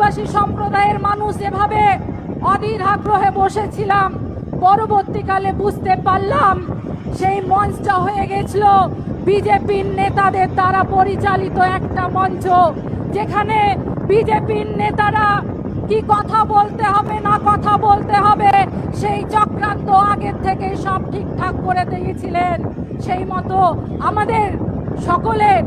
আদিবাসী সম্প্রদায়ের মানুষ যেভাবে অধীর আগ্রহে বসেছিলাম, পরবর্তীকালে বুঝতে পারলাম সেই মঞ্চটা হয়ে গেছিল বিজেপির নেতাদের দ্বারা পরিচালিত একটা মঞ্চ, যেখানে বিজেপির নেতারা কি কথা বলতে হবে না কথা বলতে হবে সেই চক্রান্ত আগের থেকে সব ঠিকঠাক করে দিয়েছিলেন। সেই মতো আমাদের সকলের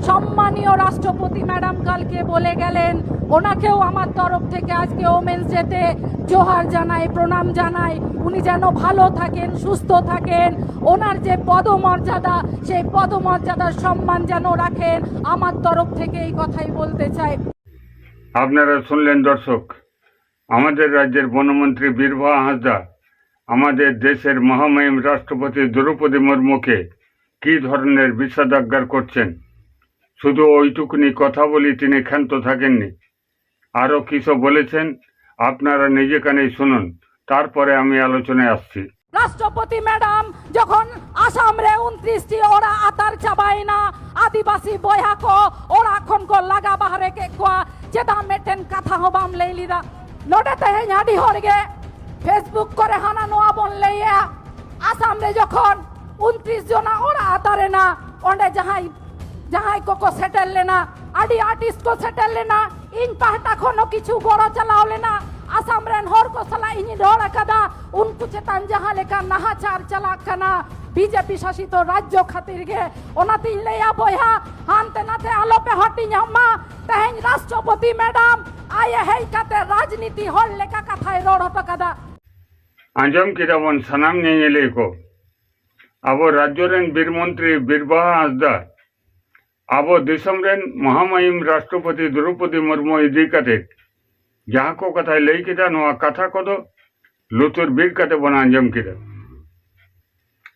সম্মানীয় রাষ্ট্রপতি ম্যাডাম কালকে বলে গেলেন, ওনাকেও আমার তরফ থেকে আজকে ওমেন্স ডেতে জোহার জানাই, প্রণাম জানাই। উনি যেন ভালো থাকেন, সুস্থ থাকেন, ওনার যে পদমর্যাদা সেই পদমর্যাদার সম্মান যেন রাখেন, আমার তরফ থেকে এই কথাই বলতে চাই। আপনারা শুনলেন দর্শক, আমাদের রাজ্যের বনমন্ত্রী বীরভা হাঁসদা আমাদের দেশের মহামহিম রাষ্ট্রপতি দ্রৌপদী মুর্মুকে কী ধরনের বিষাদাজ্ঞার করছেন। শুধু ওইটুকুনি কথা বলি তিনি ক্ষান্ত থাকেননি, আরও কিছু বলেছেন। আপনারা নিজে কানেই শুনুন, তারপরে আমি আলোচনায় আসছি। রাষ্ট্রপতি ম্যাডাম যখন আসামরে 29টি ওরা আতার চাবাই না আদিবাসী বয়াকো ওরা খন কো লাগা বাহারে কে কোয়া যেটা মেটেন কথা হবাম লেইলিদা নডে তে হাডি হরগে ফেসবুক করে হানা নোয়া বন লইয়া আসামরে যখন 29 জনা ওরা আতারে না ওন্ডে যাহাই কোকো সেটেল লেনা আডি আর্টিস্ট কো সেটেল লেনা ইন পাহটা খনো কিছু বড় চালাও লেনা आसाम रेन हर को सला इनी रोड़ा कदा उनको चेतन जहां लेका नाहाचार चला कना बीजेपी शासित राज्य खातिर गे ओनाती लेया बोया हानते नाते आलो पे हटी हम्मा तहेन राष्ट्रपति मैडम आये है काते राजनीति हर लेका कथाय रोड़ कदा आंजम किरावन सनाम नेले को अब राज्य रेन वीर मंत्री बीरभा हांसदा अब देशम रेन महामहिम राष्ट्रपति द्रौपदी मुर्मू इदी काते जहाँ को कथा लई किदा नोआ कथा को दो लुतुर बीर कते बना अंजम किदा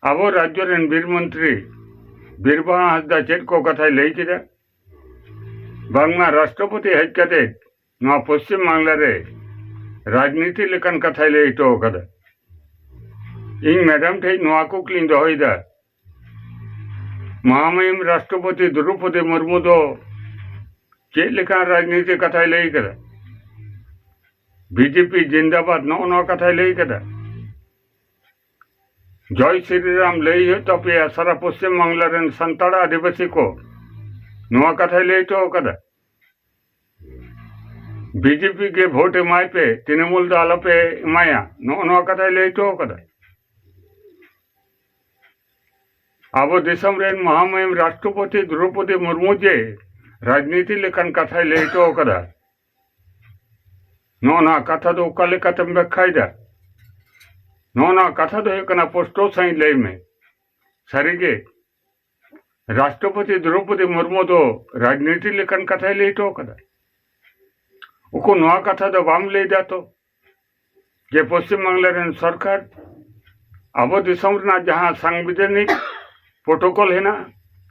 अब राज्य रेन वीर मंत्री बीरभा हांसदा चेत को कथा लई किदा बांगमा राष्ट्रपति हेज कते नोआ पश्चिम बांगला रे राजनीति लेकन कथा लई तो कदा इन मैडम ठे नोआ को क्लीन दोइदा महामहिम राष्ट्रपति द्रौपदी मुर्मू दो चेत लेकन राजनीति कथा लई कदा बीजेपी जिंदाबाद नो कथा लई कदा जय श्रीराम लई हो तो पे सारा पश्चिम बांगला रेन संताड़ा आदिवासी को नो कथा लई तो कदा बीजेपी के भोट एमाय पे तृणमूल दल पे एमाया नो कथा लई तो कदा अब देशम रेन महामहिम राष्ट्रपति द्रौपदी मुर्मू जे राजनीति लेकन कथा लई तो कदा नोना कथा दो काले कतम बखाइदा नोना कथा दो कना पोस्टो साइन लई में सरिगे राष्ट्रपति द्रौपदी मुर्मू दो राजनीति लेकन कथा लई तो कदा उको नोआ कथा दो बाम ले जातो जे पश्चिम बांगला रेन सरकार अब दिसम ना जहां संवैधानिक प्रोटोकॉल है ना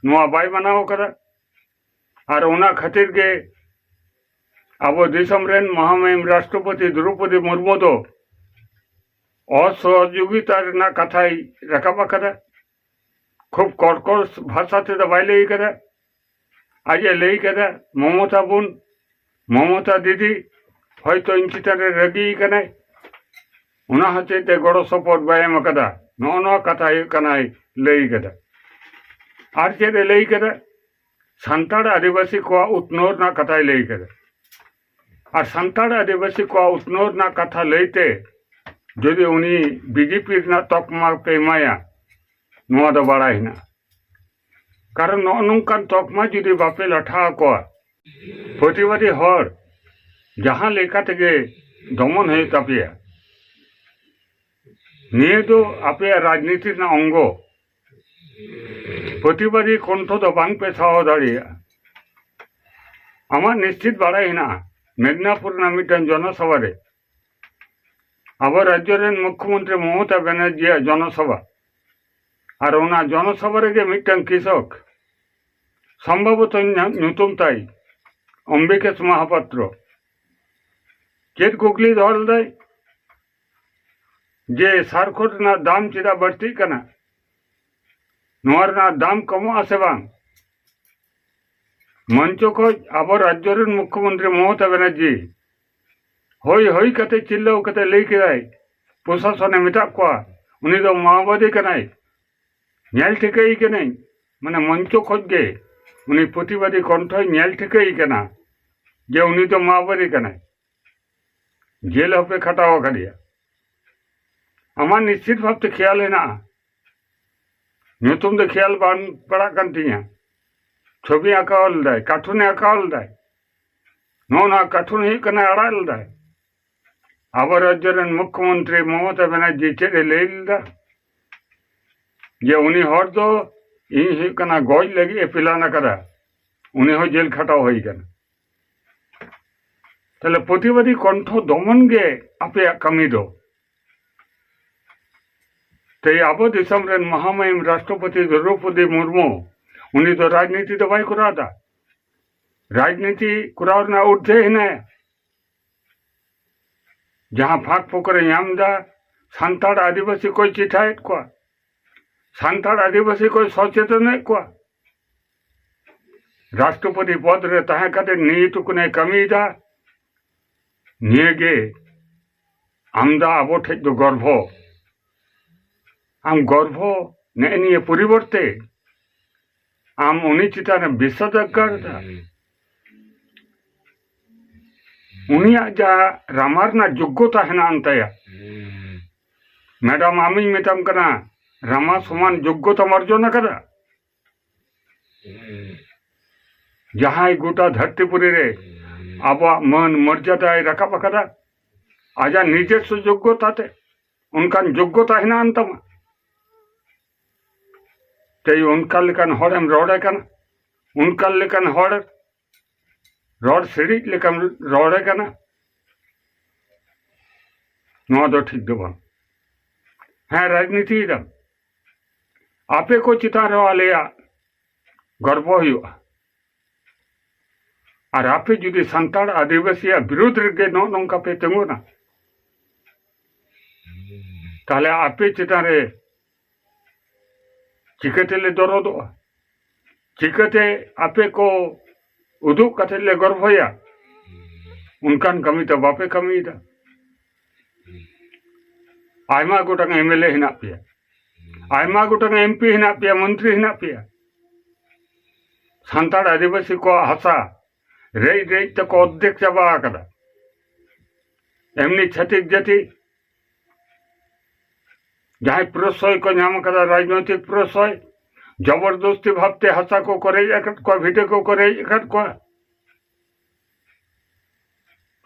नोआ बाय बनाओ कदा और ओना खातिर के अब देशम रेन महामहिम राष्ट्रपति द्रौपदी मुर्मू दो असहयोगिता ना कथाई रकाबा कदा खूब कर्कश भाषा ते दबाई लई कदा आज लई कदा ममता बुन ममता दीदी हयतो इंचितारे रगी कनाय उना हते गड़ो सपोर्ट बायम कदा नो कथा कनाय लई कदा आर चेदे लई कदा संताड़ आदिवासी को उत्नोर ना कथाई लई कदा और संताड़ आदिवासी को उत्नोर ना कथा लईते जदि उनी बीजेपी ना तकमा पे माया नुआ दो बड़ाई ना कारण नौकान तकमा जदि बापे लाठा को प्रतिवादी हर जहां लेखा तेगे दमन है तापिया निये दो आपे राजनीति ना अंगो प्रतिवादी कंठ दो बांग पे छाओ दाड़िया आमा निश्चित बड़ाई ना मेदिनीपुर मिट्टन जनसभा रे अब राज्य रेन मुख्यमंत्री ममता बनर्जी जनसभा और ओना जनसभा रे मिट्टन कृषक सम्भवतः ᱧᱩᱛᱩᱢ ताई अंबिकेश महापात्र चेत कुकली धर दाय जे सारखोट ना दाम चेदा बढ़ती कना नोर ना दाम कमो आसे बांग मंचो को अब राज्य रेन मुख्यमंत्री ममता बनर्जी होई होई कते चिल्लाव कते लई केदाय प्रशासने मेता को उनी दो माओवादी कनाय नेल ठिकई के नहीं माने मंचो खोजे उनी प्रतिवादी कंठ नेल ठिकई केना जे उनी तो माओवादी कनाय जेल पे खटाव करिया आमा निश्चित भावते ख्याल है ना ᱧᱩᱛᱩᱢ ᱫᱚ ख्याल बान पड़ा कन तिया छवि आकावल दाय कार्टून आकावल दाय नोना कार्टून ही कना अड़ाल दाय अब राज्य रेन मुख्यमंत्री ममता बनर्जी चेदे लेदा जे उनी हर दो इन ही कना गज लगी पिलाना करा उनी हो जेल खटाव होई कना तले प्रतिवादी कंठ दमन गे आपे कमी दो ते अब दिसम रेन महामहिम राष्ट्रपति द्रौपदी मुर्मू उनी तो राजनीति तो बाई करादा राजनीति करावना उठे हिने जहां फाक फोकरे यामदा सान्ताड़ आदिवासी कोई चिठाएत को सान्ताड़ आदिवासी कोई सचेतन को राष्ट्रपति पद रे तहे कते नीतुकने कमीदा नियगे आमदा अब ठेक दो गर्भ आम गर्भ ने परिवर्ते आम उनी चितान विशेषज्ञ उनिया जा रामारना योग्यता है अंतया मैडम आमी मेताम कना रामा समान योग्यता अर्जन कदा जहां गोटा धरतीपुरी रे अब मन मर्यादा रखा कदा आजा निजेस्व योग्यता ते उनका योग्यता है अंतमा ते उनका लेकान हड़ेम रोड़े कना उनका लेकान हड़ रड़ सिड़ी लेकान रोड़े कना नोआ दो ठीक दो बन हाँ राजनीति दम आपे को चितान वालेया गर्व हुआ और आपे जुदी संताड़ आदिवासी विरोध रे नो नोंका पे तेंगुना ताले आपे चितान रे चिकते ले दरदो चिकते आपे को उदुक कते ले गर्वया उनकान कमी तो बापे कमी दा आयमा गोटांग एमएलए हिना पिया आयमा गोटांग एमपी हिना पिया मंत्री हिना पिया सान्ताड़ आदिवासी को हासा रेई रेई तक अध्यक्ष चाबा आकदा एमनी छतिक जाति जहां प्रश्रय को नाम कदा राजनैतिक प्रश्रय जबरदस्ती भावते हासा को करे को भिटे को करे को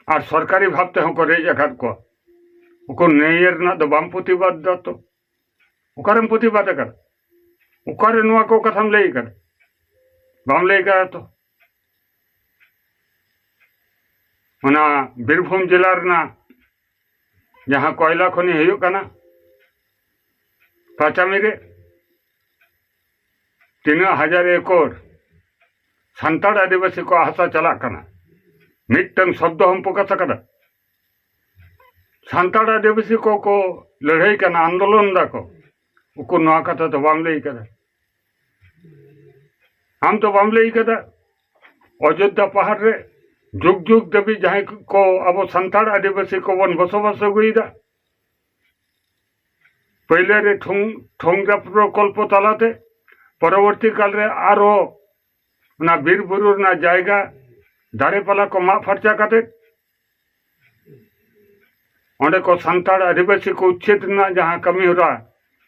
और सरकारी भावते हो करे को उको नेयर ना दो बाम प्रतिवाद दा तो उकारम प्रतिवाद कर उकारे नुआ को कथम ले कर बाम ले कर तो मना बीरभूम जिला ना जहां कोयला खनि हुयो कना पाचामीरे 3000 एकड़ सान्ताड़ आदिवासी को हासा चला कना मिट्टन शब्द हम प्रकाश कदा सान्ताड़ आदिवासी को लड़ाई कना आंदोलन दा को उको नवा कथा तो बाम लई कदा हम तो बाम लई कदा अयोध्या पहाड़ रे जुग जुग दबी जहां को अब सान्ताड़ आदिवासी को वन बसोबास गुईदा पहले रे ठोंगा प्रकल्प तलाते परवर्ती काल रे आरो ना बीर बुरुर ना जायगा दारेपाला को मा फर्चा काते ओंडे को सान्ताड़ आदिवासी को उच्छेद ना जहां कमी हो रहा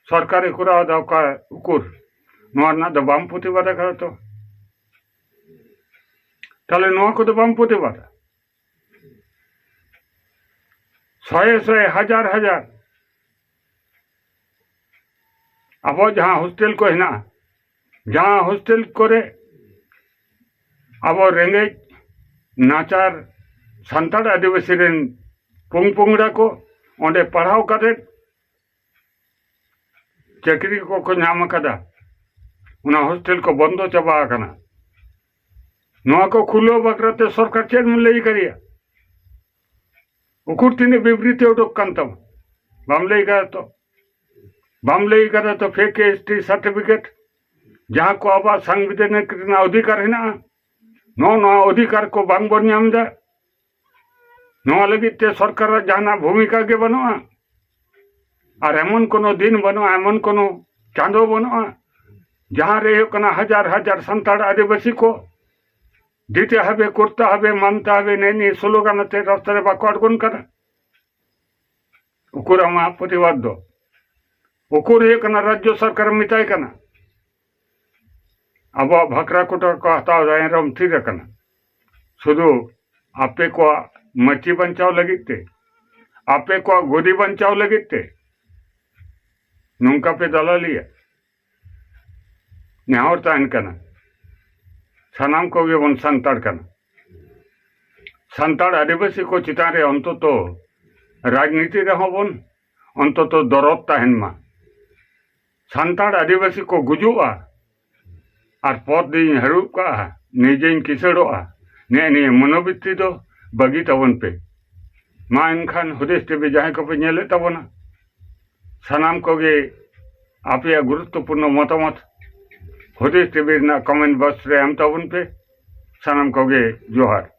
सरकारी कुरा दा का उकुर नोआ ना द बाम प्रतिवाद कर तो ताले नोआ को द बाम प्रतिवाद 100 हजार हजार अब जहां हॉस्टेल को है ना जहां हॉस्टेल करे अब रेंगे नाचार सान्ताड़ आदिवासी रेन पुंगपुंगड़ा को ओंडे पढ़ाव करे चाकरी को नाम कदा उना हॉस्टेल को बंदो चाबा कना नोआ को खुलो बकरते सरकार चेन में लई करिया उकुर तिने विवृति उडक कांतम बाम लई कर तो फेक एसटी सर्टिफिकेट जहां को अब संविधानिक अधिकार है ना नवा अधिकार को बांग बन नाम दा नवा लगित ते सरकार जहाना भूमिका के बनुआ और एमन कोनो दिन बनुआ एमन कोनो चांदो बनुआ जहाँ रे हजार हजार संताड़ आदिवासी को दीते हबे करते हबे मानते हबे नहीं स्लोगान रास्ता बाको आड़गन करा उकुर आमा प्रतिबाद दो उकुर राज्य सरकार मिताय कना अब भाकरा कोटा को हताव दायरम थीर कना शुधु आपे को मची बचाव लगिते आपे को गोदी बचाव लगिते नौका पे दलालिया नेहर तहन कना सानाम को गे बन संताड़ कना संताड़ आदिवासी को चितान रे अंतत राजनीति रहो बन अंतत दरद तहन मा संताड़ आदिवासी को गुजुआ और पद दी हरूब का निजे किसड़ोआ ने मनोवृत्ति दो बगी तबन पे मा एनखान हुदेस टीवी जहां को पे नेले तबना सानाम को गे आपे गुरुत्वपूर्ण मतामत हुदेस टीवी कमेंट बॉक्स रे एम तबन पे सानाम को गे जोहार।